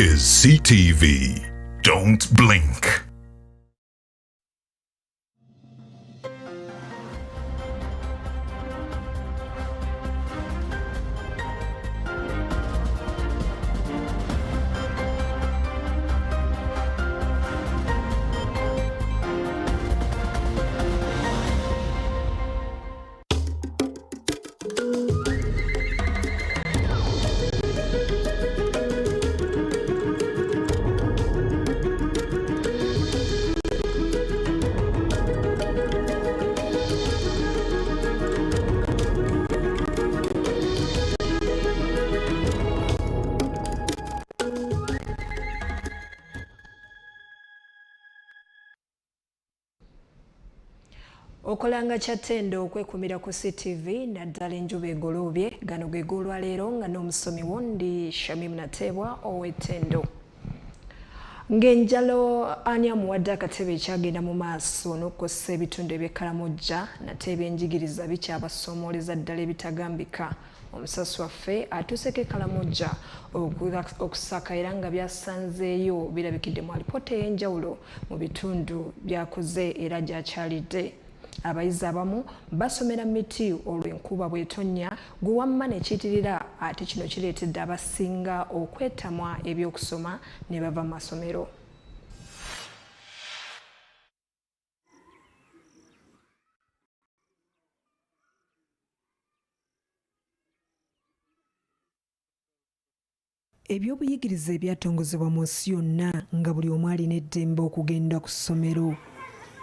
is CTV. Don't blink. Okolanga chatendo okwekumira ku CTV naddala Enjuba Egoloobye gano ge golwaleero nga n'omusomi wondi Shamim Natebwa ow'ettendo. Ng'enjalo ani amuwadde akatebe ekyagenda mu maaso n'okkosa ebitundu eby'ekkalamojja nate ebyenjigiriza bikyabasoomoleza ddala ebitagambika. Omusasi waffe atuuseko ekkalamojja okusaka era nga byasanzeeyo birabikidde mu alipoota ey'enjawulo mu bitundu byakoze era gyakyalidde. Abayizi abamu basomera miti olw'enkuba bw'etonnya gwe wamma ne kiyitirira ate kino kireetedde abasinga okwetamwa ebyokusoma ne bava mu masomero. Ebyobuyigiriza ebyatongozebwa mu nsi yonna nga buli omu alina eddembe okugenda ku ssomero.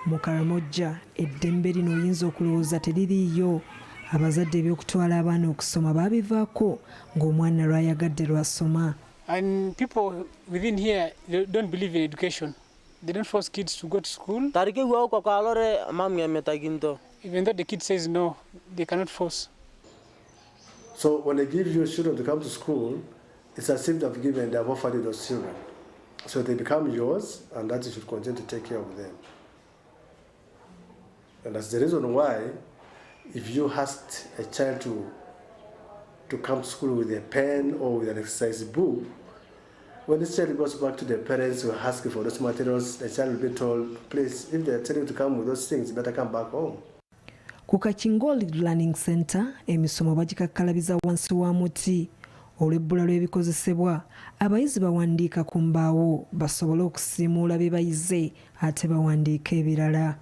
Mu Karamojja eddembe lino oyinza okulowooza teririiyo. Abazadde ebyokutwala abaana okusoma babivaako ng'omwana lwayagadde lwasoma. And people within here, they don't believe in education. They don't force kids to go to school. Even though the kid says no, they cannot force. So when they give you children to come to school, it's as if they've offered you those children. So they become yours, and that you should continue to take care of them. And that's the reason why, if you asked a child to come to school with a pen or with an exercise book, when this child goes back to their parents who are asking for those materials, the child will be told, please, if they're telling you to come with those things, you better come back home. Ku Kachingoli Learning Center, emisomo bagikakkalabiza wansi wa muti. Olw'ebbula lw'ebikozesebwa, abayizi bawandiika ku mbaawo basobole okusiimuula bye bayize ate bawandiika ebirala.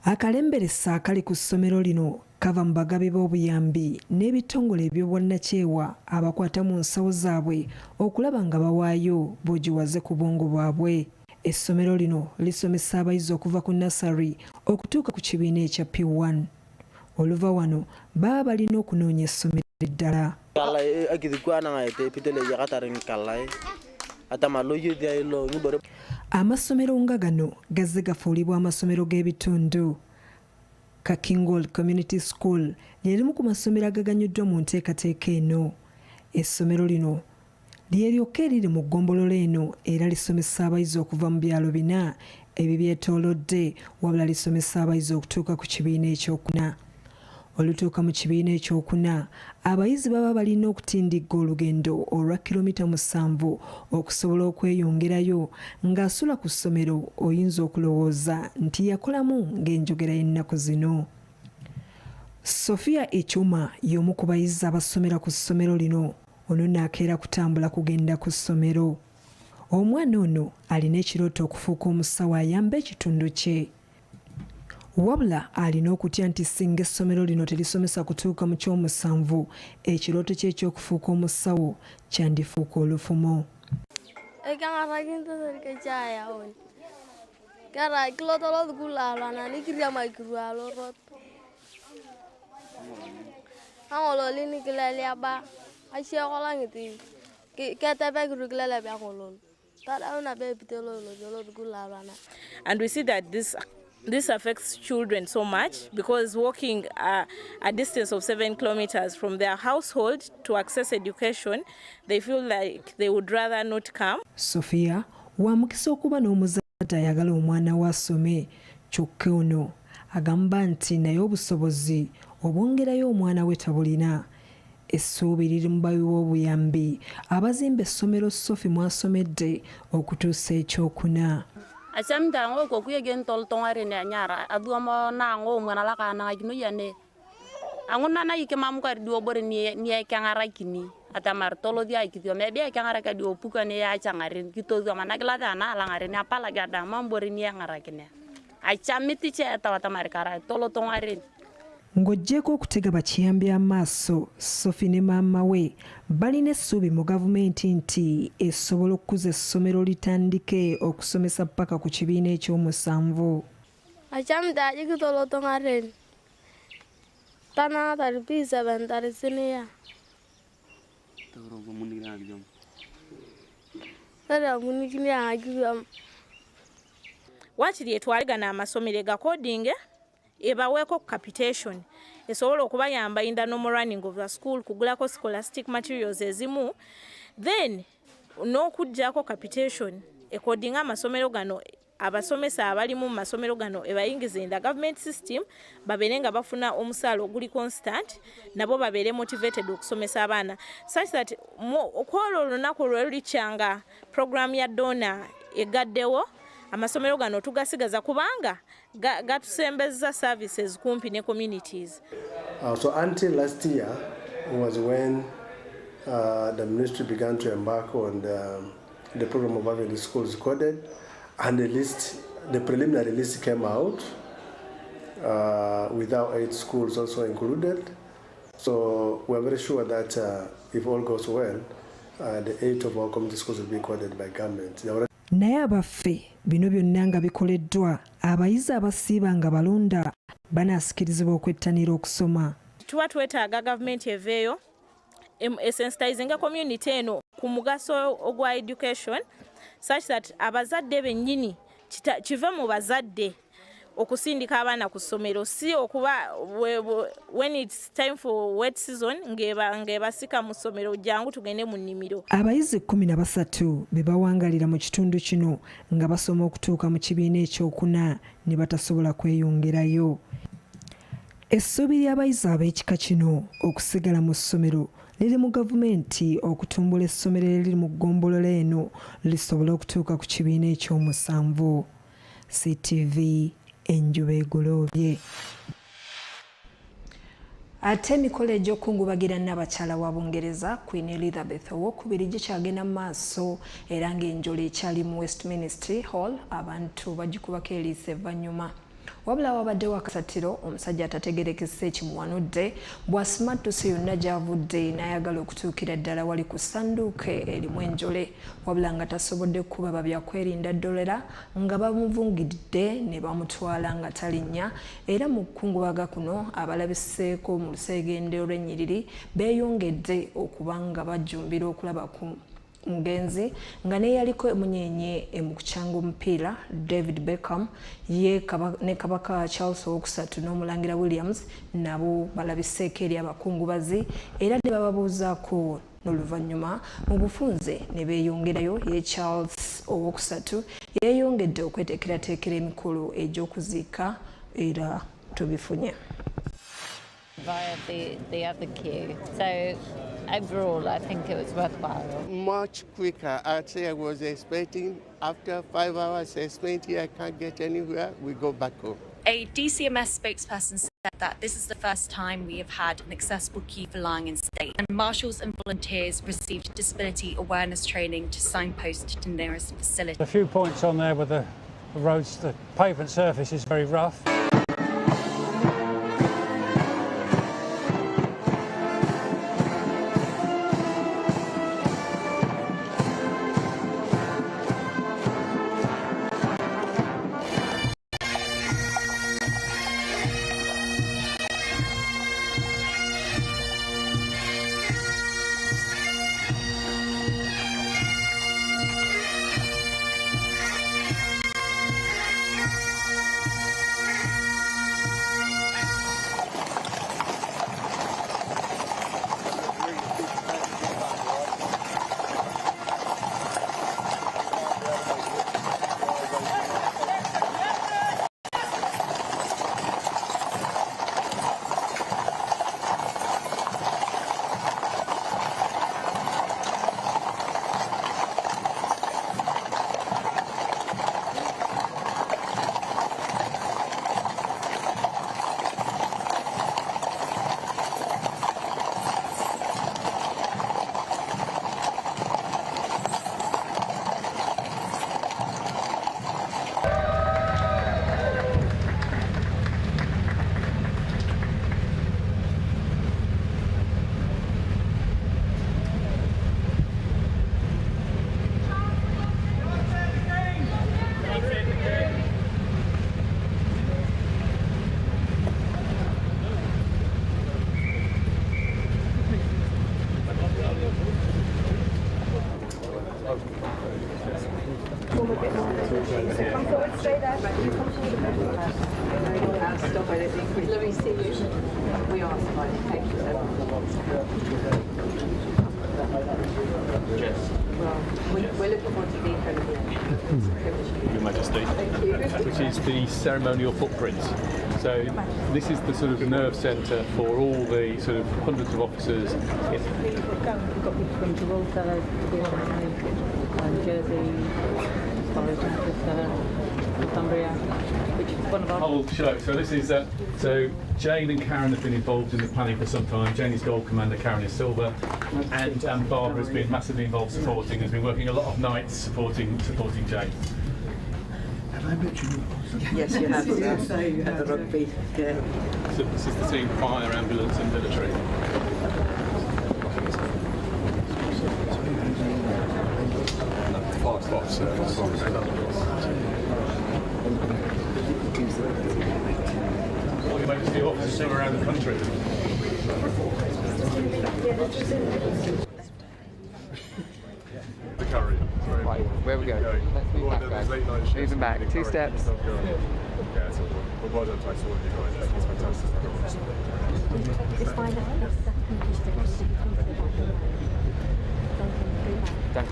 Akalemberesa akali ku ssomero lino kava mu bagabe b'obuyambi n'ebitongole eby'obwannakyewa abakwata mu nsawo zaabwe okulaba nga bawaayo boogiwaze ku bwongo bwabwe. Essomero lino lisomesa abayizi okuva ku nasari okutuuka ku kibiina ekya P1. Oluva wano baba balina okunoonya essomero eddala. Amasomero nga gano gazze gafuulibwa amasomero g'ebitundu. Kakingol Community School ly'erimu ku masomero agaganyuddwa mu nteekateeka eno. Essomero lino lyeryoka eriri mu ggombolola eno era lisomesa abayizi okuva mu byalo bina ebibyetoolodde wabula lisomesa abayizi okutuuka ku kibiina ekyokuna. Olutuuka mu kibiina ekyokuna, abayizi baba balina okutindigga olugendo olwa kilomita 7 okusobola okweyongerayo ng'asula ku ssomero oyinza okulowooza nti yakolamu ng'enjogera y'ennaku zino. Sofia Echuma y'omu ku bayizi abasomera ku ssomero lino. Ono naakeera kutambula kugenda ku ssomero. Omwana ono alina ekirooto okufuuka omusawo ayamba ekitundu kye. Wabula alina okutya nti singa essomero lino terisomesa kutuuka mu ky'omusanvu, ekirooto kye eky'okufuuka omusawo kyandifuuka olufumo. And we see that this affects children so much because walking a distance of 7 kilometers from their household to access education, they feel like they would rather not come. Sophia, wamukisa okuba n'omuzadde ayagala omwana we asome, kyokka ono agamba nti naye obusobozi obwongerayo omwana we tabulina. essuubi liri mu bayiwa obuyambi abazimba essomero Sophie mwasomedde okutuusa ekyokuna. Asamtango ko kuyegen tol tongare ne nyara aduamo na ngo mwana la kana ginu yane anguna na yike mam ko di obore ni kangara kini atamar tolo dia kitio me be kangara ka di opuka ne ya changare kito zo mana kala na la ngare ne apala gada mam bore ni ngara kine achamiti che atawatamar kara tolo tongare. Ng'oggyeko okutega bakiyambi amaaso, Sophie ne maama we balina essuubi mu gavumenti nti esobola okukuza essomero litandike okusomesa paka ku kibiina ekyomusanvu. Achamdaji kitolotongaren tana taripisa bantarisiniya tara munikini agiyam wakiri etwaligana amasomero gakodinge ebaweeko capitation esobola okubayamba in the normal running of the school kugulako scholastic materials ezimu then n'okuggyako capitation ekodinga amasomero gano abasomesa abali mu masomero gano ebayingiza in the government system babeere nga bafuna omusaala oguli constant nabo babeere motivated okusomesa abaana such that okwolwo olunaku lwelulikyanga program ya dona egaddewo amasomero gano tugasigaza kubanga gatusembeza services kumpi ne communities. So until last year was when the ministry began to embark on the program of having the schools coded, and the preliminary list came out with our 8 schools also included. So we're very sure that if all goes well, the 8 of our community schools will be coded by government. Naye abaffe bino byonna nga bikoleddwa abayizi abasiiba nga balonda banaasikirizibwa okwettanira okusoma. Tuba twetaaga gavumenti eveeyo esensitizinga community eno ku mugaso ogwa education such that abazadde bennyini kive mu bazadde okusindika abaana ku ssomero si okuba when it's time for wet season ngebasika mu ssomero jangu tugende mu nnimiro. Abayizi 13 be bawangalira mu kitundu kino nga basoma okutuuka mu kibiina ekyokuna ne batasobola kweyongerayo. Essuubi ly'abayizi ab'ekika kino okusigala mu ssomero liri mu gavumenti okutumbula essomero eriri mu ggombolola eno lisobola okutuuka ku kibiina ekyomusanvu. CTV Enjuba Egoloobye. Ate emikolo egy'okungubagira n'abakyala wa Bungereza Queen Elizabeth II gikyagenda mu maaso era ng'enjolo ekyali mu Westminster Hall abantu bagikubako eriisa evvannyuma. Wabula wabaddewo akasatiro omusajja atategerekese ekimuwanudde bw'asimattuse yonna gy'avudde n'ayagala okutuukira ddala wali ku ssanduuke erimu enjole wabula nga tasobodde kuba babyakwerinda ddolera nga bamuvungidde ne bamutwala nga talinnya era mu kukungubaga kuno abalabiseeko mu luseegende olw'ennyiriri beeyongedde okuba nga bajjumbira okulaba ku mugenzi nga ne yaliko munyenye mu kukyanga omupiira David Beckham ne kabaka Charles II n'omulangira Williams nabo balabiseeko eri abakungubazi era ne bababuuzaako n'oluvannyuma mu bufunze ne beeyongerayo ye Charles II yeeyongedde okweteekerateekera emikolo egy'okuziika era tubifunye. Via the other queue. So overall, I think it was worthwhile. Much quicker. I'd say I was expecting after 5 hours spent here, I can't get anywhere, we go back home. A DCMS spokesperson said that this is the first time we have had an accessible queue for lying in state, and marshals and volunteers received disability awareness training to signpost to nearest facility. A few points on there with the roads, the pavement surface is very rough. straight up. You come to the back. Stop, I don't think. Let me see you. We are fine. Thank you so much. Jess. Well, we're looking forward to the incredible. Your Majesty. Thank you. Which is the ceremonial footprint. So this is the sort of nerve centre for all the sort of hundreds of officers. We've got people from Gibraltar, Jersey, Northumbria, which is one of our Whole show. So this is so Jane and Karen have been involved in the planning for some time. Jane is gold commander, Karen is silver, and Barbara has been massively involved supporting. Has been working a lot of nights supporting Jane. Have I mentioned you? Yes, you have. At the rugby. Yeah. So this is the team fire, ambulance, and military. All your Majesty officers from around the country. The curry. Right, where we go? Let's move back, guys. Moving back, 2 steps. Yeah, so well done to all of you guys. It's fantastic. It's fine. Done.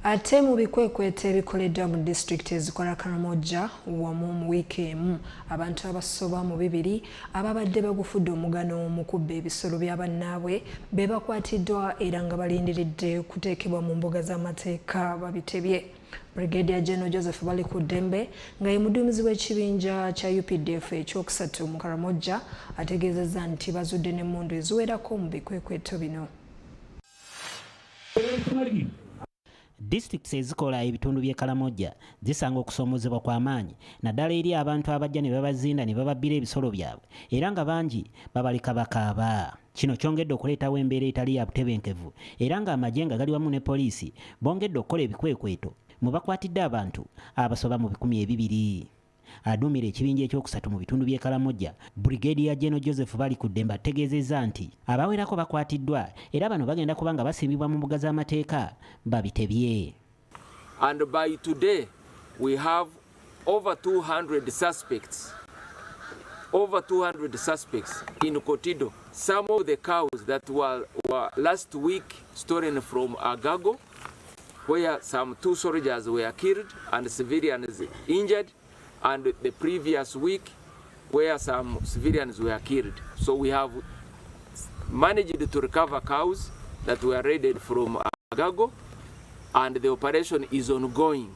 Ate mu bikwekweto ebikoleddwa mu disitulikiti ezikola Karamoja wamu mu wiiki emu abantu abasoba mu 2 ababadde bagufudde omugano mu kubba ebisolo bya bannaabwe be bakwatiddwa era nga balindiridde kuteekebwa mu mbuga z'amateeka babitebye. Brigadier General Joseph bali ku ddembe nga ye muduumizi w'ekibinja kya UPDF ekyokusatu mu Karamoja ategeezezza nti bazudde n'emmundu eziwerako mu bikwekweto bino. Districts ezikola ebitundu by'e Karamoja zisanga okusoomozebwa kw'amaanyi naddala eri abantu abajja ne babazinda ne bababbira ebisolo byabwe era nga bangi babaleka bakaaba. Kino kyongedde okuleetawo embeera etali ya butebenkevu era nga amagye nga gali wamu ne poliisi bongedde okukola ebikwekweto mu bakwatidde abantu abasoba mu 200. Aduumira ekibinja ekyokusatu mu bitundu by'e Karamoja, Brigadier General Joseph bali ku ddembe ategeezezza nti abawerako bakwatiddwa era bano bagenda kuba nga basimbibwa mu mbuga z'amateeka babitebye. And by today we have over 200 suspects. Over 200 suspects in Kotido. Some of the cows that were last week stolen from Agago, where some 2 soldiers were killed and civilians injured, and the previous week where some civilians were killed. So we have managed to recover cows that were raided from Agago, and the operation is ongoing.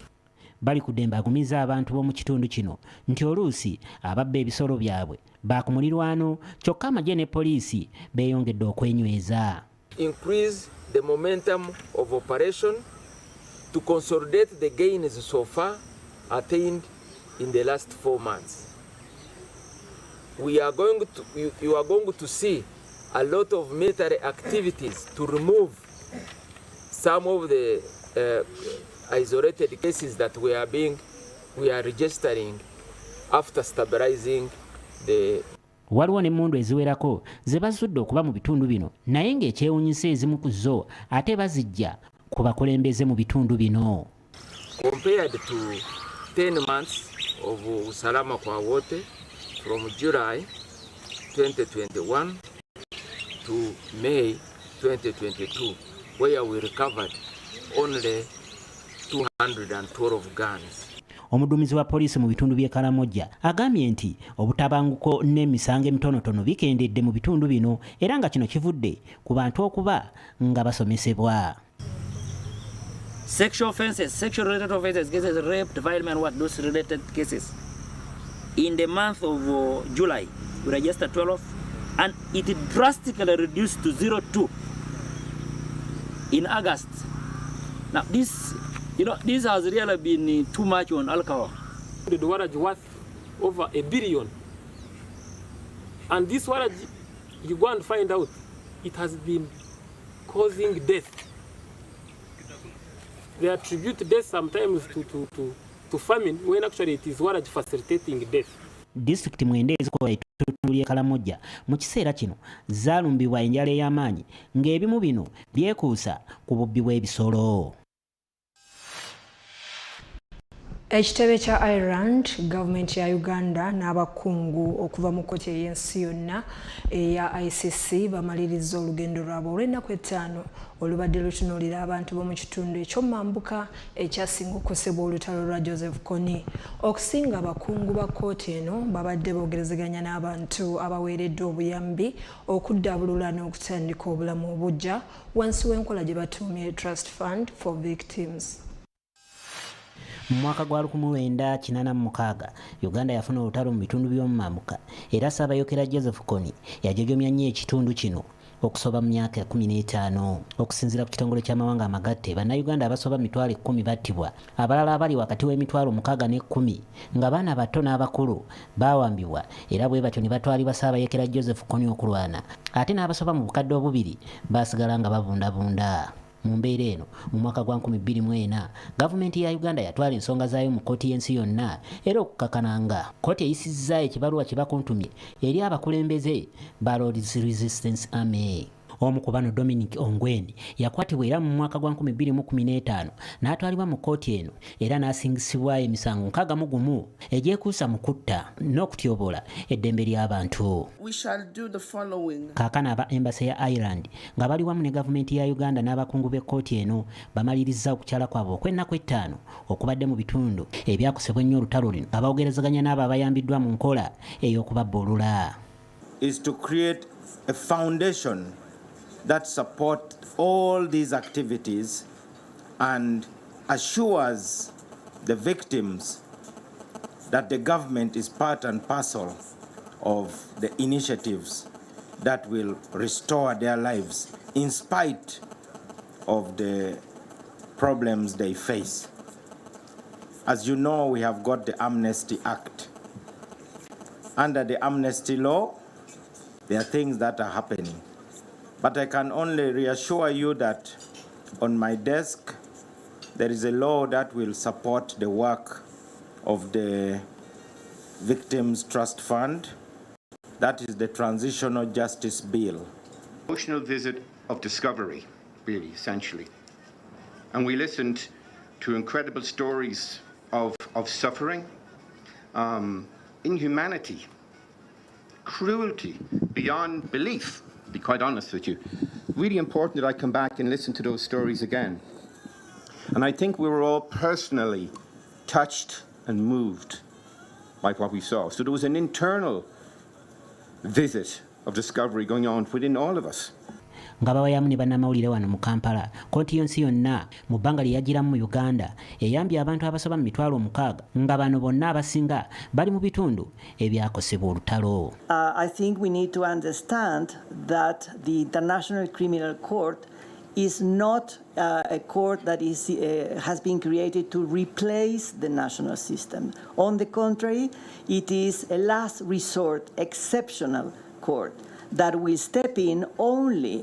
Bali ku ddembe agumiza abantu b'omu kitundu kino nti oluusi ababba ebisolo byabwe baakumulirwano kyokka amagye ne poliisi beeyongedde okwenyweza. Increase the momentum of operation to consolidate the gains so far attained in the last 4 months. You are going to see a lot of military activities to remove some of the isolated cases that we are registering after stabilizing the. Waliwo n'emmundu eziwerako ze bazudde okuba mu bitundu bino naye ng'ekyewuunyisa ezimu ku zo ate bazijja ku bakulembeze mu bitundu bino. Compared to 10 months of usalama kwa wote from July 2021 to May 2022, where we recovered only 212 guns. Omuduumizi wa poliisi mu bitundu by'e Karamoja agambye nti obutabanguko n'emisango emitonotono bikendedde mu bitundu bino era nga kino kivudde ku bantu okuba nga basomesebwa. Sexual offenses, sexual related offenses, cases, rape, defilement, what those related cases. In the month of July, we registered 12, and it drastically reduced to 0.2 in August. Now this, this has really been too much on alcohol. The warrant worth over $1 billion, and this warrant, you go and find out, it has been causing death. They attribute death sometimes to famine, when actually it is what is facilitating death. District mwende ezikola ekitundu ly'e Karamoja mu kiseera kino zaalumbibwa enjala ey'amaanyi ng'ebimu bino byekuusa ku bubbi bw'ebisolo. Ekitebe kya Ireland, gavumenti ya Uganda n'abakungu okuva mu kkooti ey'ensi yonna eya ICC bamaliriza olugendo lwabwe olw'ennaku 5 olubadde lutunuulira abantu b'omu kitundu eky'omumambuka ekyasinga okukosebwa olutalo lwa Joseph Kony. Okusinga abakungu ba kkooti eno babadde boogerezeganya n'abantu abaweereddwa obuyambi okuddabulula n'okutandika obulamu obuggya wansi w'enkola gye batuumye Trust Fund for Victims. Mu mwaka gwa 1986 Uganda yafuna olutalo mu bitundu by'omumambuka era Ssaabayokera Joseph Kony yajojomya nnyo ekitundu kino okusoba mu myaka 15. Okusinziira ku kitongole ky'amawanga amagatte, bannayuganda abasoba 10,000 battibwa, abalala abali wakati w'emitwalo 6 ne 10 nga baana bato n'abakulu baawambibwa era bwe batyo ne batwalibwa Ssaabayokera Joseph Kony okulwana, ate n'abasoba mu bukadde 2 baasigala nga bavundabunda. Mu mbeera eno mu mwaka gwa 2004 gavumenti ya Uganda yatwala ensonga zaayo mu kkooti y'ensi yonna era okukakananga kkooti eyisizza ekibaluwa kye bakuntumye eri abakulembeze ba Lord's Resistance Army. Omu ku bano Dominic Ongwen yakwatibwa era mu mwaka gwa 2015 n'atwalibwa mu kkooti eno era n'asingisibwa emisango 61 egyekuusa mu kutta n'okutyobola eddembe ly'abantu. We shall do the following. Kaakano aba embassy ya Ireland nga bali wamu ne gavumenti ya Uganda n'abakungu b'ekkooti eno bamaliriza okukyala kwabwe okw'ennaku 5 okubadde mu bitundu ebyakosebwa ennyo olutalo lino abawugerezaganya n'abo abayambiddwa mu nkola ey'okubabbulula. Is to create a foundation that support all these activities and assures the victims that the government is part and parcel of the initiatives that will restore their lives in spite of the problems they face. As you know, we have got the Amnesty Act. Under the amnesty law, there are things that are happening. But I can only reassure you that on my desk, there is a law that will support the work of the Victims Trust Fund. That is the Transitional Justice Bill. Emotional visit of discovery, really, essentially. And we listened to incredible stories of suffering, inhumanity, cruelty beyond belief. To be quite honest with you, really important that I come back and listen to those stories again. And I think we were all personally touched and moved by what we saw. So there was an internal visit of discovery going on within all of us. Nga bawayamu ne bannamawulire wano mu Kampala, kkooti y'ensi yonna mu bbanga lye yagiramu mu Uganda eyambye abantu abasoba mu 60,000 nga bano bonna abasinga bali mu bitundu ebyakosebwa olutalo. I think we need to understand that the International Criminal Court is not a court that is, has been created to replace the national system. On the contrary, it is a last resort, exceptional court that will step in only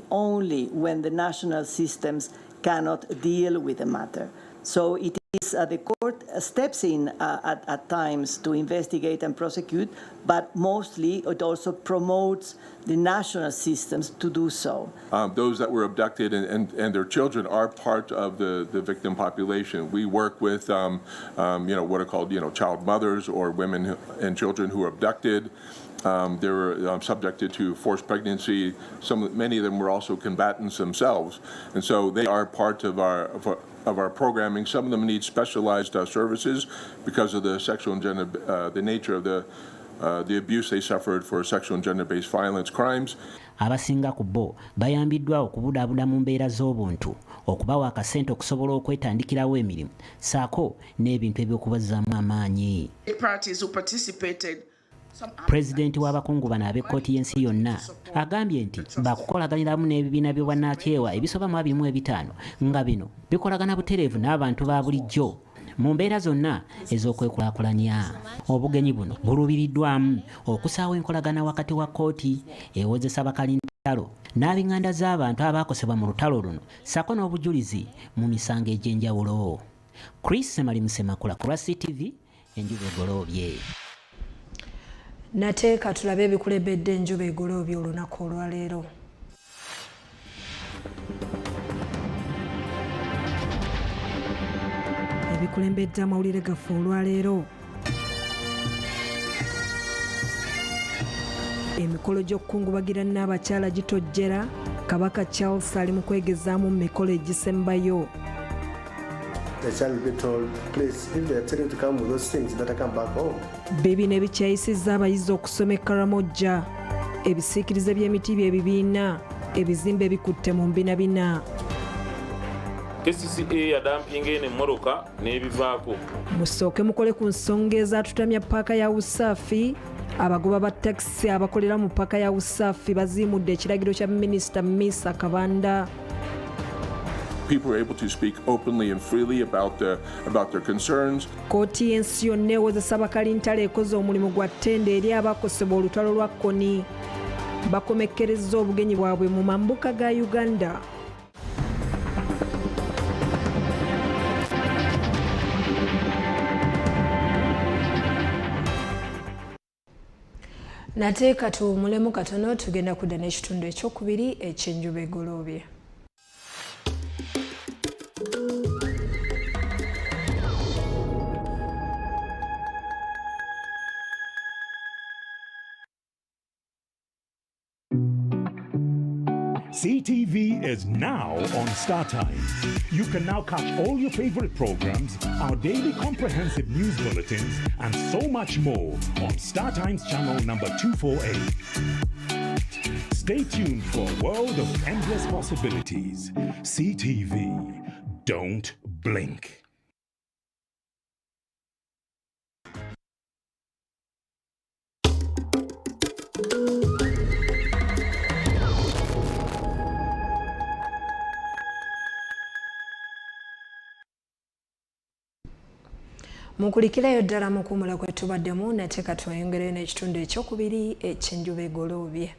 when the national systems cannot deal with the matter. So it is the court steps in at times to investigate and prosecute, but mostly it also promotes the national systems to do so. Those that were abducted and their children are part of the victim population. We work with what are called child mothers or women and children who are abducted. They were subjected to forced pregnancy. Many of them were also combatants themselves, and so they are part of our programming. Some of them need specialized services because of the sexual and gender, the nature of the abuse they suffered for sexual and gender-based violence crimes. Abasinga ku bo bayambiddwa okubudaabuda mu mbeera z'obuntu, okubawa akasente okusobola okwetandikirawo emirimu, saako n'ebintu eby'okubazzaamu amaanyi. Parties who participated. Pulezidenti w'abakungu bano ab'ekkooti y'ensi yonna agambye nti baakukolaganiramu n'ebibiina by'obwannakyewa ebisoba mu 25 nga bino bikolagana butereevu n'abantu ba bulijjo mu mbeera zonna ez'okwekulaakulanya. Obugenyi buno bulubiriddwamu okusaawa enkolagana wakati wa kkooti ewozesa bakalinda lutalo n'ab'enganda z'abantu abaakosebwa mu lutalo luno ssaako n'obujulizi mu misango egy'enjawulo. Chris Semalimusemakula ku lwa CTV Enjuba Egoloobye. Nateeka tulabe ebikulembedde Enjuba Egoloobye olunaku olwaleero. Ebikulembedde amawulire gaffe olwaleero. Emikolo gy'okukungubagira n'abakyala gitojjera. Kabaka Charles ali mu kwegezaamu mu mikolo egisembayo. The child will be told, please, if they are telling you to come with those things, you better come back home. Bibino ebikyayisizza abayizi okusoma e Karamojja. Ebisiikirize by'emiti by'ebibiina. Ebizimbe bikutte mu mbinabina. KCCA yadampinga eno emmoroka n'ebivaako. Musooke mukole ku nsonga ezatutamya paaka ya Usaafi. Abagoba ba takisi abakolera mu paaka ya Usaafi baziimudde ekiragiro kya Minisita Misa Kabanda. People are able to speak openly and freely about their concerns. Kooti y'ensi yonna ewozesa bakalintale ekoze omulimu gwa ttende eri abakosebwa olutalo lwa Koni. Bakomekkerezza obugenyi bwabwe mu mambuka ga Uganda. Nateeka tuwumulemu katono tugenda kudda n'ekitundu ekyokubiri ekyenjuba egoloobye. CTV is now on StarTimes. You can now catch all your favorite programs, our daily comprehensive news bulletins, and so much more on StarTimes channel number 248. Stay tuned for a world of endless possibilities. CTV. Don't blink. Mukulikirayo ddala mu kuwumula kwe tubaddemu nateeka tweyongereyo n'ekitundu ekyokubiri ekyenjuba egoloobye.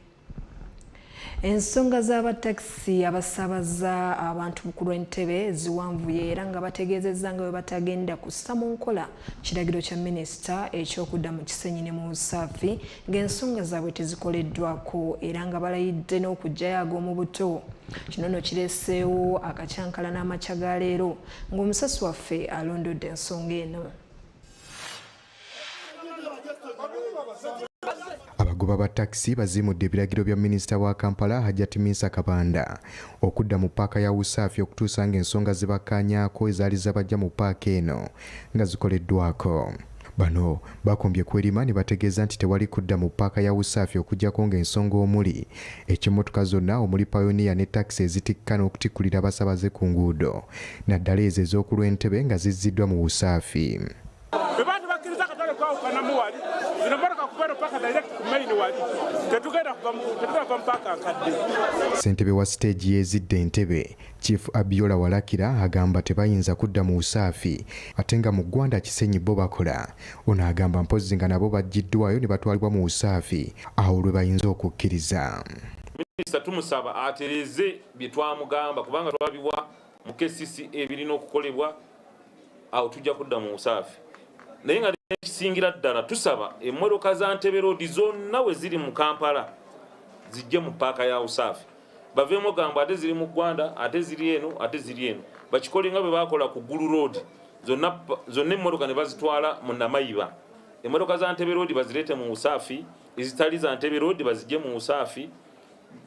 Ensonga z'abatakisi abasaabaza abantu ku lw'entebe ziwanvuye era nga bategeezezza nga bwe batagenda kussa mu nkola kiragiro kya minisita eky'okudda mu kisenyi ne mu Usaafi ng'ensonga zaabwe tezikoleddwako era nga balayidde n'okugyayo ag'omu buto. Kino nno kireeseewo akacyankala n'amakya ga leero ng'omusasi waffe alondodde ensonga eno. Abagoba ba takisi baziimudde ebiragiro bya minisita wa Kampala Hajjati Minsa Kabanda okudda mu paaka ya Usaafi okutuusa ng'ensonga zibakkaanyaako ezaali zabajja mu paaka eno nga zikoleddwako. Bano bakombye kwerima ne bategeeza nti tewali kudda mu paaka ya Usaafi okuggyako ng'ensonga omuli ekimmotoka zonna omuli Pioneer ne takisi ezitikka n'okutikkulira abasaabaze ku nguudo naddala ezo ez'oku lw'entebe nga zizziddwa mu Usaafi. Ssentebe wa siteegi y'ezidde Entebbe Chief Abiola Walakira agamba tebayinza kudda mu Usaafi ate nga mu ggwanda Kisenyi bo bakola. Ono agamba mpozzi nga nabo baggiddwayo ne batwalibwa mu Usaafi awo lwe bayinza okukkiriza. Minisita tumusaba atereze bye twamugamba kubanga twabiwa mu KCCA ebirina okukolebwa awo tujja kudda mu Usaafi. Naye nga ekisingira ddala tusaba emmotoka za Entebbe Road zonna we ziri mu Kampala zijje mu paaka ya Usaafi. Baveemu gamba ate ziri mu ggwanda ate ziri eno bakikole nga bwe bakola ku Gulu Road zonna emmotoka ne bazitwala mu Namayiba. Emmotoka za Entebbe Road bazireete mu Usaafi, ezitali za Entebbe Road bazijje mu Usaafi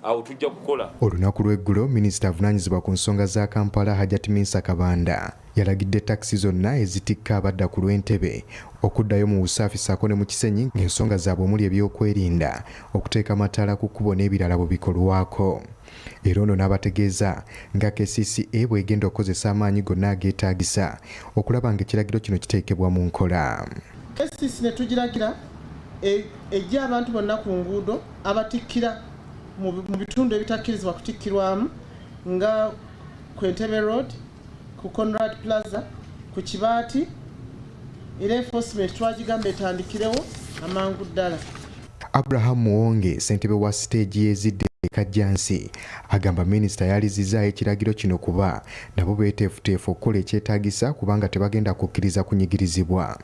awo tujja kukola. Olunaku lw'eggulo minisita avunaanyizibwa ku nsonga za Kampala Hajjati Minsa Kabanda yalagidde takisi zonna ezitikka abadda ku lw'entebe okuddayo mu Usaafi ssaako ne mu Kisenyi ng'ensonga zaabwe omuli ebyokwerinda okuteeka amataala ku kkubo n'ebirala bwe bikolwako. Era ono n'abategeeza nga KCCA bw'egenda okukozesa amaanyi gonna ageetaagisa okulaba ng'ekiragiro kino kiteekebwa mu nkola. KCCA ne tugiragira ejja abantu bonna ku nguudo abatikkira mu bitundu ebitakkirizibwa kutikkirwamu nga ku Entebbe Road, ku Conrad Plaza, ku Kibaati era enforcement twagigamba etandikirewo amangu ddala. Abraham Muwonge ssentebe wa siteegi y'ezidde Kajjansi agamba minisita yalizizaayo ekiragiro kino kuba nabo beeteefuteefu okukola ekyetaagisa kubanga tebagenda kukkiriza kunyigirizibwa.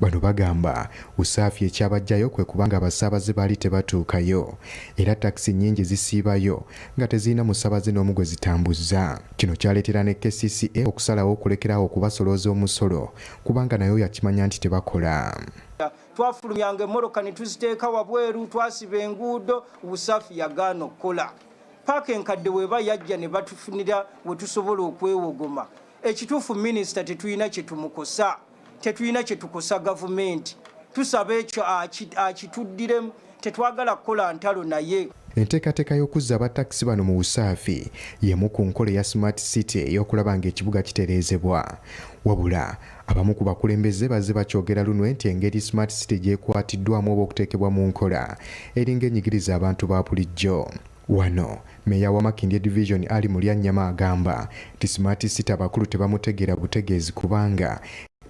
Bano bagamba usaafi ekyabajjayo kwe kubanga abasaabaze baali tebatuukayo era takisi nnyingi zisiibayo nga tezirina musaabaze n'omu gwe zitambuzza. Kino kyaleetera ne KCCA okusalawo okulekerawo okubasolooza omusolo kubanga nayo yakimanya nti tebakola. Twafulumyanga emmoloka ne tuziteeka wabweru, twasiba enguudo, ubusaafi yagaana okukola. Paaka enkadde weba yajja ne batufunira we tusobola okwewogoma. Ekituufu minisita tetulina kye tumukosa, tetulina kye tukosa gavumenti. Tusaba ekyo akituddiremu, tetwagala kukola ntalo naye. Enteekateeka y'okuzza abatakisi bano mu busaafi y'emu ku nkola ya Smart City ey'okulaba ng'ekibuga kitereezebwa. Wabula abamu ku bakulembeze bazze bakyogera lunwe nti engeri Smart City gy'ekwatiddwamu oba okuteekebwa mu nkola eringa enyigiriza abantu ba bulijjo. Wano Meya wa Makindye Division Ali Mulyannyama agamba nti Smart City abakulu tebamutegeera butegeezi kubanga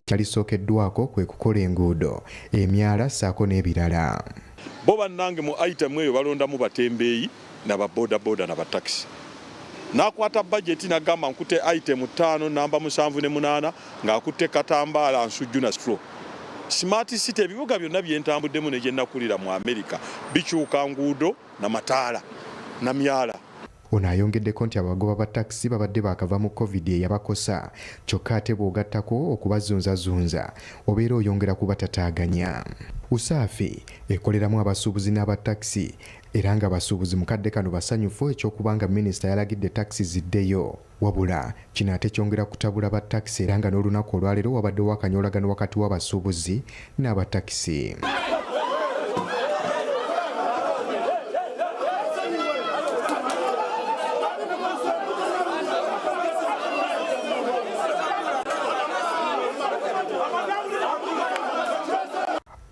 kyalisookeddwako kwe kukola enguudo, emyala ssaako n'ebirala. Bo bannange mu item eyo balondamu batembeeyi n'ababodaboda n'abatakisi. N'akwata budget n'agamba nkute item 5 namba 78 ng'akutte Katambaala, Nsujju na Stro. Smart City ebibuga byonna byentambuddemu ne gye nakulira mu Amerika bikyuka nguudo na mataala na myala. Ono ayongeddeko nti abagoba ba takisi babadde baakava mu COVID eyabakosa kyokka ate bw'ogattako okubazunzazunza obeera oyongera kubatataaganya. Usaafi ekoleramu abasuubuzi n'abatakisi era nga abasuubuzi mukadde kano basanyufu ekyokubanga minisita yalagidde takisi ziddeyo. Wabula kino ate kyongera kutabula batakisi era nga n'olunaku olwaleero wabaddewo akanyolagano wakati w'abasuubuzi n'abatakisi.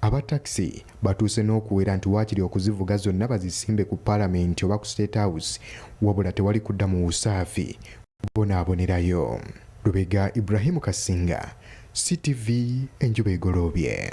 Abatakisi batuuse n'okuwera nti waakiri okuzivuga zonna bazisimbe ku Paalamenti oba ku State House wabula tewali kudda mu busaafi bonaabonerayo. Lubega Ibrahim Kasinga, CTV Enjuba Egoloobye.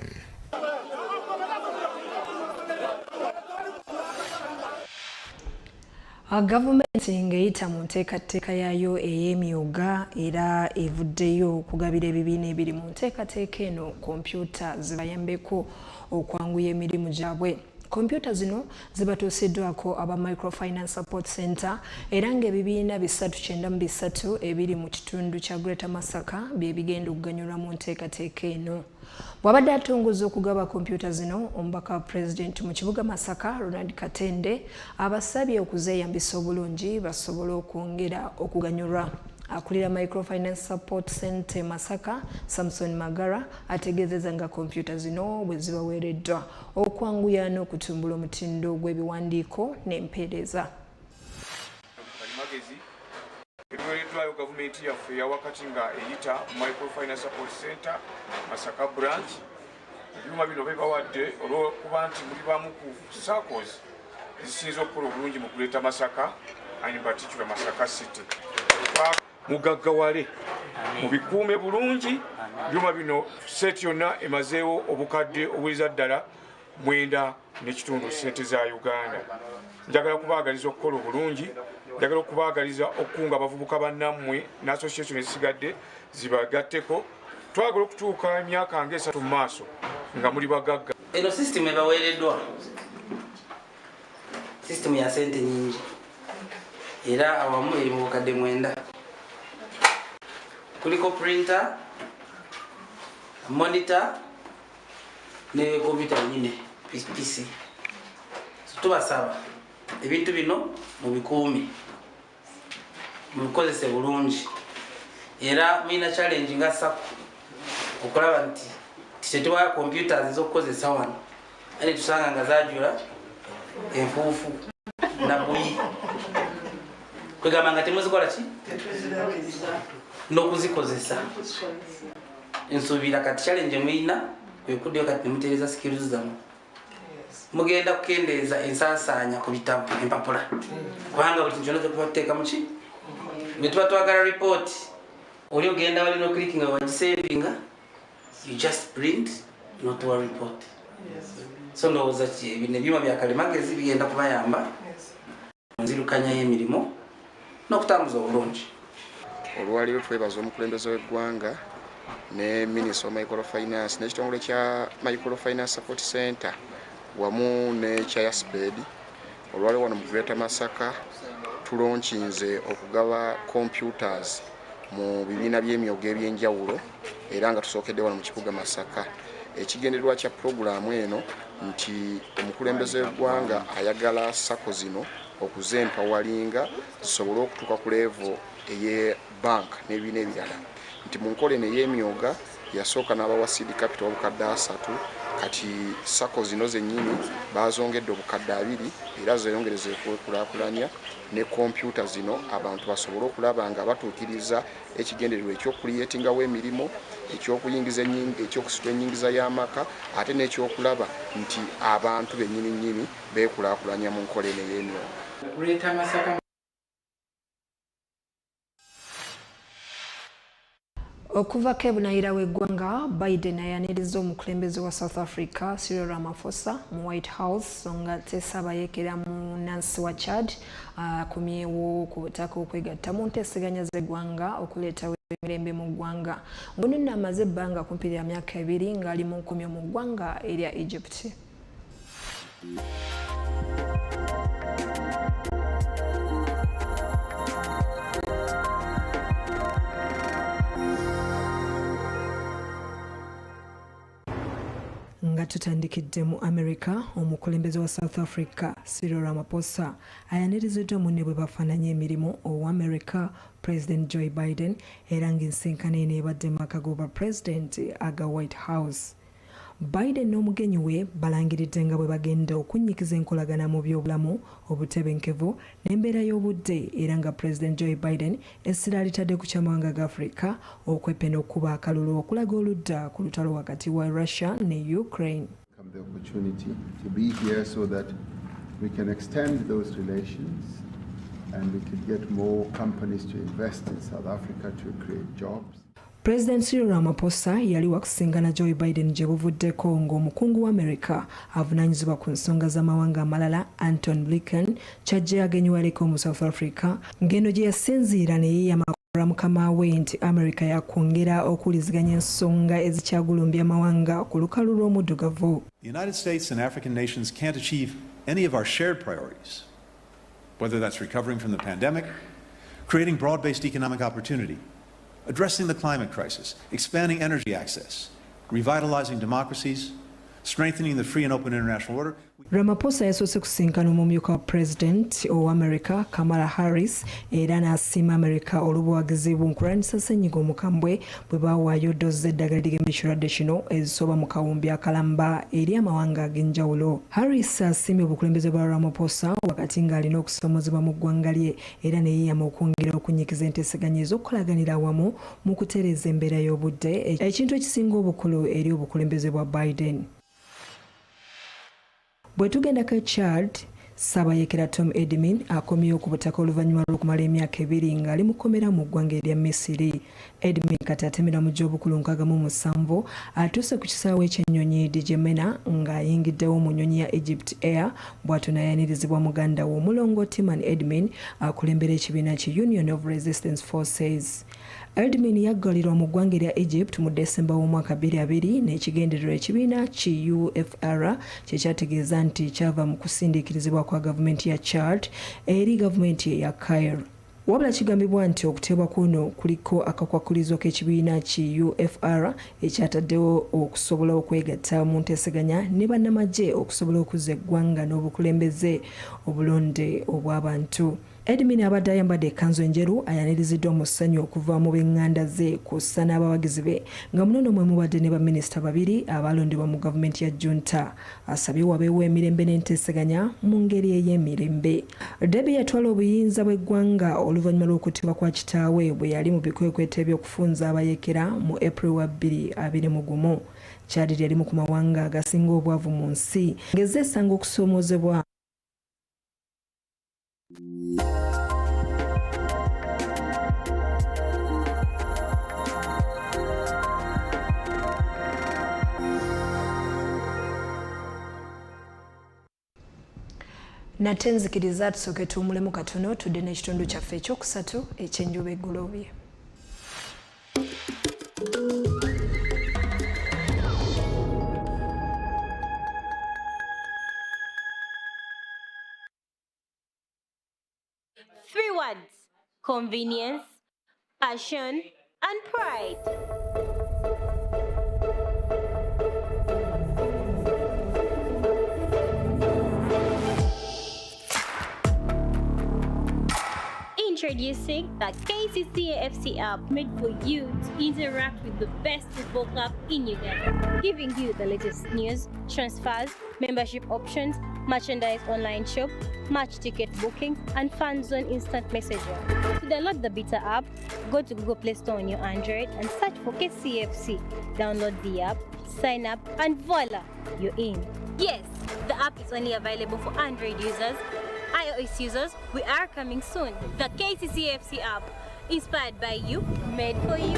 Gavumenti ng'eyita mu nteekateeka yaayo ey'emyuga era evuddeyo okugabira ebibiina ebiri mu nteekateeka eno kompyuta zibayambeko okwanguya emirimu gyabwe. Kompyuta zino zibatuusiddwako aba Microfinance Support Center era ng'ebibiina 393 ebiri mu kitundu kya Greater Masaka bye bigenda okuganyulwa mu nteekateeka eno. Bw'abadde atongoza okugaba kompyuta zino, omubaka wa Pulezidenti mu kibuga Masaka Ronald Katende abasabye okuzeeyambisa obulungi basobole okwongera okuganyulwa. Akulira Microfinance Support Center Masaka Samson Magara ategeezezza nga kompyuta zino bwe zibaweereddwa okwanguya n'okutumbula omutindo gw'ebiwandiiko n'empeereza. Ebiweereddwayo gavumenti yaffe eya wakati nga eyita Microfinance Support Center Masaka branch. Ebyuma bino bebawadde olw'okuba nti muli bamu ku SACCOs zisinza okukola obulungi mu kuleeta Masaka in particular Masaka City. Mugaggawale mubikuume bulungi. Ebyuma bino seti yonna emazeewo obukadde obuweza ddala 9.5 sente za Uganda. Njagala kubaagaliza okukola obulungi. Njagala okubaagaliza okukunga abavubuka bannammwe n'association ezisigadde zibagatteko. Twagala okutuuka emyaka nga 3 mu maaso nga muli bagagga. Eno system ebaweereddwa system ya sente nyingi era awamu eri mu bukadde 9. Kuliko printer, monitor ne computer nyine PC. Tubasaba ebintu bino mubikuumi mubikozese bulungi era mulina challenge nga SACCO okulaba nti titetuwa computers ez'okukozesa wano ate tusanga nga zajula enfuufu na buyi kwegamba nga temuzikola ki n'okuzikozesa. Ensuubira kati challenge mulina kwekuddeyo kati nemutereeza skills zammwe mugenda kukendeeza ensaasaanya ku bitabo empapula kubanga buli kintu kyonna tuteeka mu ki bwe tuba twagala report oli ogenda wali no clicking wagisavinga you just print not to report. So ndowooza ki bino ebyuma bya kalimagezi bigenda kubayamba nzirukanya y'emirimu n'okutambuza obulungi. Olwaliro twebaza omukulembeze w'eggwanga ne Minister of Microfinance n'ekitongole kya Microfinance Support Center wamu ne kya Yasped. Olwaliro wano mu Greater Masaka tulonkinze okugaba computers mu bibiina by'emyogo ebyenjawulo era nga tusookedde wano mu kibuga Masaka. Ekigendererwa kya puroguramu eno nti omukulembeze w'eggwanga ayagala sako zino okuzempawalinga zisobole okutuuka ku level eye bank n'ebibiina ebirala. Nti mu nkola eno ey'emyoga yasooka n'abawa seed capital obukadde 3, kati sako zino zennyini bazongedde obukadde 2 era zeyongereze okwekulaakulanya ne kompyuta zino abantu basobole okulaba nga batuukiriza ekigendererwa ekyokuliyetingawo emirimu, ekyokusitula ennyingiza y'amaka ate n'ekyokulaba nti abantu bennyini beekulaakulanya mu nkola eno ey'emyoga. Okuva kebunayira w'eggwanga, Biden ayaniriza omukulembeze wa South Africa Cyril Ramaphosa mu White House songa tesaabayeekera mu Nansi wa Chad akomyewo ku butaka okwegatta mu nteeseganya z'eggwanga okuleetawo emirembe mu ggwanga. Ono nno amaze ebbanga kumpi lya myaka 2 ng'ali mu nkomyo mu ggwanga erya Egypt. Nga tutandikidde mu America, omukulembeze wa South Africa Cyril Ramaphosa ayaniriziddwa munne bwe bafaananya emirimu owa America President Joe Biden era ng'ensinkano eno ebadde mu maka g'obwa President aga White House. Biden n'omugenyi we balangiridde nga bwe bagenda okunnyikiza enkolagana mu byobulamu obutebenkevu n'embeera y'obudde era nga President Joe Biden essira litadde ku kyamawanga ga Africa okwepena okuba akalulu okulaga oludda ku lutalo wakati wa Russia ne Ukraine. The opportunity to be here so that we can extend those relations and we can get more companies to invest in South Africa to create jobs. President Cyril Ramaphosa yali wakusingana Joe Biden gye buvuddeko ng'omukungu wa America avunaanyizibwa ku nsonga z'amawanga amalala Anton Blinken kyajja agenyiwaleko mu South Africa ng'eno gye yasinziira ne yeeyama mukama we nti America yakwongera okuwuliziganya ensonga ezikyagulumbya amawanga ku lukalu lw'omuddugavu. The United States and African nations can't achieve any of our shared priorities, whether that's recovering from the pandemic, creating broad-based economic opportunity, addressing the climate crisis, expanding energy access, revitalizing democracies, strengthening the free and open international order. Ramaphosa yasoose kusinkana omumyuka wa President owa America Kamala Harris era n'asiima America olw'obuwagizi bunkulwanisa ssenyiga omukambwe bwe baawaayo ddoozi z'eddagala ligema ekirwadde kino ezisoba mu kawumbi akalamba eri amawanga ag'enjawulo. Harris asiimye obukulembeze bwa Ramaphosa wakati ng'alina okusoomozebwa mu ggwanga lye era ne yeeyama okwongera okunnyikiza enteeseganya ez'okukolaganira awamu mu kutereeza embeera y'obudde, ekintu ekisinga obukulu eri obukulembeze bwa Biden. Bwe tugendako Chad, Ssaabayeekera Tom Edmin akomyewo ku butaka oluvannyuma lw'okumala emyaka 2 ng'ali mu kkomera mu ggwanga erya Misiri. Edmin kati atemera mu gy'obukulu 67 atuuse ku kisaawe ky'ennyonyi Djamena ng'ayingiddewo mu nnyonyi ya Egypt Air bw'atyo n'ayanirizibwa muganda we omulongo Timan Edmin akulembera ekibiina ki Union of Resistance Forces. Edmin yaggalirwa mu ggwanga erya Egypt mu Desemba w'omwaka 2020 n'ekigendererwa ekibiina ki UFR kye kyategeeza nti kyava mu kusindiikirizibwa kwa gavumenti ya Chad eri gavumenti ya Cairo. Wabula kigambibwa nti okuteebwa kuno kuliko akakwakulizo k'ekibiina ki UFR ekyataddewo okusobola okwegatta mu nteeseganya ne bannamagye okusobola okuzza eggwanga n'obukulembeze obulonde obw'abantu. Edmin abadde ayambadde ekkanzu enjeru ayaniriziddwa mu ssanyu okuva mu b'eŋŋanda ze kw'ossa n'abawagizi be nga munono mwe mubadde ne baminisita 2 abalondebwa mu gavumenti ya junta. Asabye wabeewo emirembe n'enteeseganya mu ngeri ey'emirembe. Deby yatwala obuyinza bw'eggwanga oluvannyuma lw'okuttibwa kwa kitaawe bwe yali mu bikwekweto eby'okufunza abayeekera mu April wa 2021. Chad yali mu ku mawanga agasinga obwavu mu nsi ng'ezze esanga okusoomoozebwa. nate nzikiriza tusooke tuwummulemu katono tudde n'ekitundu kyaffe ekyokusatu ekyenjuba egoloobye. Three words: convenience, passion, and pride. Introducing the KCCA app made for you to interact with the best football club in Uganda, giving you the latest news, transfers, membership options, merchandise online shop, match ticket booking, and fan zone instant messaging. To download the beta app, go to Google Play Store on your Android and search for KCFC. Download the app, sign up, and voila, you're in. Yes, the app is only available for Android users. iOS users, we are coming soon. The KCCFC app, inspired by you, made for you.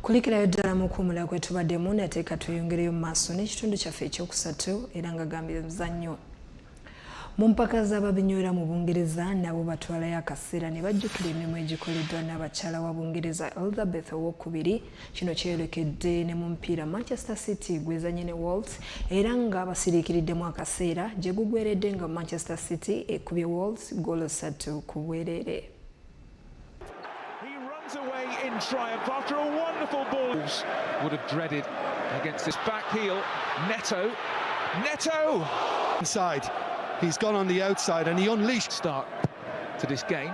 Kulikirayo ddala mu kuwummula kwe tubaddemu nateeka tweyongereyo mu maaso n'ekitundu kyaffe ekyokusatu era nga gambye muzannyo. Mu mpaka z'ababinywera mu Bungereza nabo batwalayo akaseera ne bajjukira emirimu egikoleddwa n'abakyala wa Bungereza Elizabeth II. Kino kyeyolekedde ne mu mupiira Manchester City gwezanye ne Wolves era nga basiriikiriddemu akaseera gye gugweredde nga Manchester City ekubye Wolves goolo 3 ku bwereere. Away in triumph after a wonderful ball. Would have dreaded against this back heel. Neto inside. He's gone on the outside and he unleashed start to this game.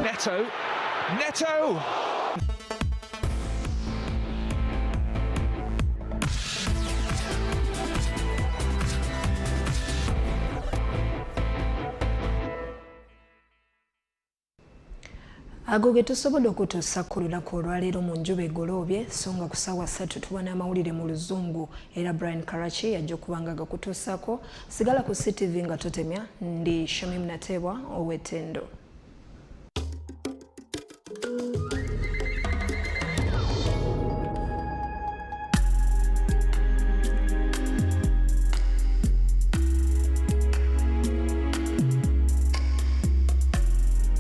Neto. Ago ge tusobodde okutuusa ku lunaku olwaleero mu Enjuba Egoloobye so nga ku ssaawa 3 tubona amawulire mu Luzungu era Brian Karachi yajja okubanga gakutuusako. Sigala ku CTV nga totemya ndi Shamim Natebwa ow'Ettendo.